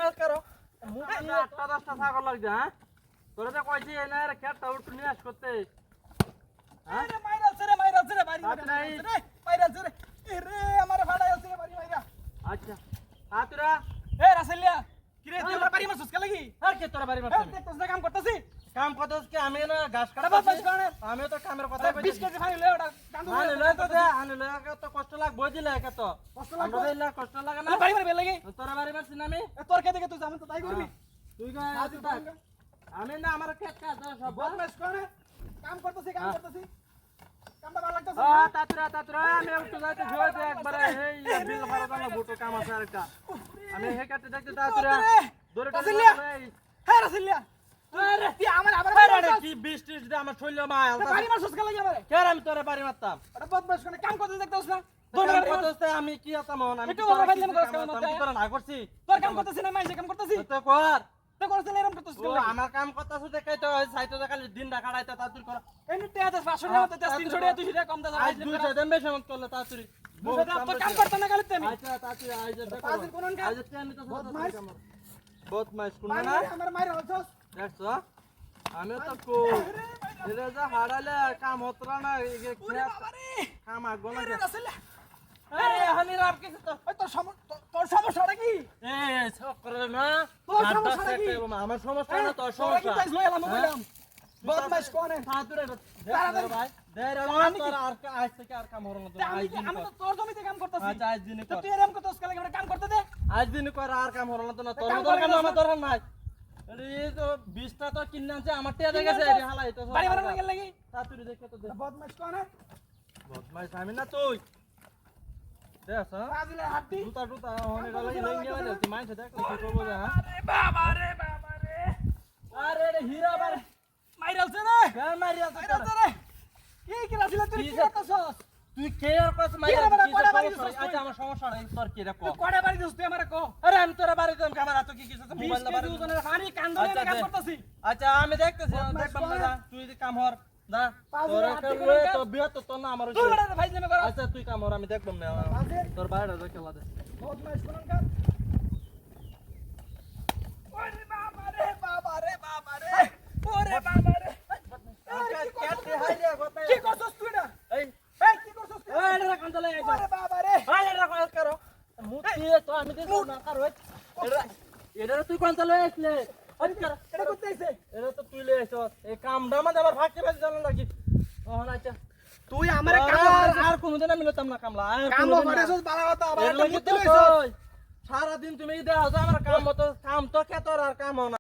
কাজ করো মুখে 8-10টা ছাগল লাগছে হ্যাঁ তোরা তো কইছি না রে খেতটা উঠ নিয়ে আস করতে হ্যাঁ আরে মাইরালছে রে বাড়ি মাইরালছে রে রে আমারে ফাড়াইছে রে বাড়ি মাইরা আচ্ছা আতুরা এ রাসেলিয়া কি রে তুই আমার বাড়ি মারছস কে লাগি আর কে তোরা বাড়ি মারছিস দেখতেছ না কাম করতেছি কাম করতেছ কি আমি না ঘাস কাটা বাস করে আমি তো কামের কথা 20 কেজি ফাইল লে ওটা কান্দু আনে লয় তো দে আনে লয় তো কষ্ট লাগবো দিলে কে তো কষ্ট লাগবে আমরা দিলে কষ্ট লাগে না বাড়ি মারবে লাগি তোরা বাড়ি মারছিস না আমি তোর কে দেখে তুই আমি তো তাই করবি তুই আমি না আমার খেত কাজ সব বদমাশ করে কাম করতেছি কামটা ভালো লাগতেছে তাতুরা আমি একটু যাইতে জোয়াতে একবারে এই বিল ভাড়া দাও বুটো কাম আছে আরেকটা আমি হে কাটতে দেখতে তাতুরা দৌড়ে রাসেলিয়া হ্যাঁ রাসেলিয়া আরে তুই আমার আরে কি 20-30 দে আমার শৈল মাল বাড়ি মারছস কে লাগি আমারে কে আমি তোরে বাড়ি মারতাম আরে বদমাশ করে কাম করতে দেখতেছ না তোর করতেছ আমি কি আতাম আমি একটু ওরা বাইলে মগজ কাম আমি তোরা না করছি তোর কাম করতেছিস না মাইসে কাম করতেছিস তো কর তো করছিস এরকম করতেছিস ও আমার কাম করতেছ দেখাই তো সাইতো দেখালি দিন রাখাড়াইতে তাতুর কর এমনি তে আদা 500 টাকা মত 300 টাকা 200 টাকা কম দাও আজ 200 দেন বেশি মত করলে তাতুরি তো কাম করতে না গালিতে আমি আচ্ছা তাতুরি আজ দেখো পাঁচদিন কোন কাম আজ ট্রেন নিতে বহুত মাইস কোন না আমার মাইর হছস দেখছো আমি তো কো এরে যা হারালে কাম হতরা না এই কাম আগো না আরে আমি রাব কিছু তো তোর সমস্যাটা কি এ সব করে না তোর সমস্যা কি? আমার সমস্যা না তোর সমস্যা তাই লই এলাম কইলাম বদমাশ কোনে তাতুরে তাড়াতাড়ি ভাই দেরে আমি তোর আর আজ থেকে আর কাম হলো না আমি তো তোর জমিতে কাম করতেছি আচ্ছা আজ দিনে তো কর তুই এরকম করতেছ কালে আমরা কাম করতে দে আজ দিনে কর আর কাম হলো না তোর কাম দরকার করে আমার দরকার নাই আরে এই তো 20টা তো কিনে আনছে আমার টিয়া দেখে গেছে এই হালাই তো বাড়ি মারা লাগে লাগি তাতুরি দেখে তো দে বদমাশ কোনে বদমাইশ আমি না তুই দেখ হ্যাঁ পাগলে হাঁটি জুতা অনেক লাগি লেঙ্গে মানে তুই মাইছে দেখ কি করব যা আরে বাবা রে আরে রে হীরা বারে মাইরালছে রে গান মারি আছে মাইরালছে রে কি রাছিলা তুই কি করতেছস তুই কে আর কস মারি কি রে বাবা, কয়টা বাড়ি দিছিস তুই? আচ্ছা আমার সমস্যা নাই তোর কি রে কো তুই কয়টা বাড়ি দিছিস তুই আমারে কো আরে আমি তোরা বাড়ি দিলাম ক্যামেরা তো কি কিছু মোবাইল না বাড়ি দুজনের পানি কান্দরে আচ্ছা, কাম দে। করতেছি আচ্ছা আমি দেখতেছি দেখবাম না যা, তুই যদি কাম হর দা পাঁচ তোর হাজার হাত একটা থেকে লয়ে কাম। তো বিয়া তো তোর না আমার তুই হইছে। বড় ভাই জমে কর আচ্ছা তুই কাম হর আমি দেখবাম না পাঁচের? তোর বাইরে দেখলা দে বদমাশ কোন কাম ওরে বাবা রে ওরে বাবা রে কেটে হাই রে গতাই কি করছস তুই না এই এই কি করছস তুই এই রে কান চলে আইছা ওরে বাবা রে হাই রে কাজ করো মুতি তো আমি দেখব না কার হই এরা তুই কোন চলে আসলে আরে কর এটা করতে আইছে এরা তো তুই লই আইছস এই কামটা মানে আমার ভাগতে বেশি জানা লাগি ওহন আচ্ছা তুই আমারে কাম আর কোনদিন আমি লতাম না কামলা কাম করেছস বালা কথা আবার এর একটা লাগি মুতি তো লইছস সারা দিন তুমি দেও যে আমার কাম মতো কাম তো কে তোর আর কাম হয় না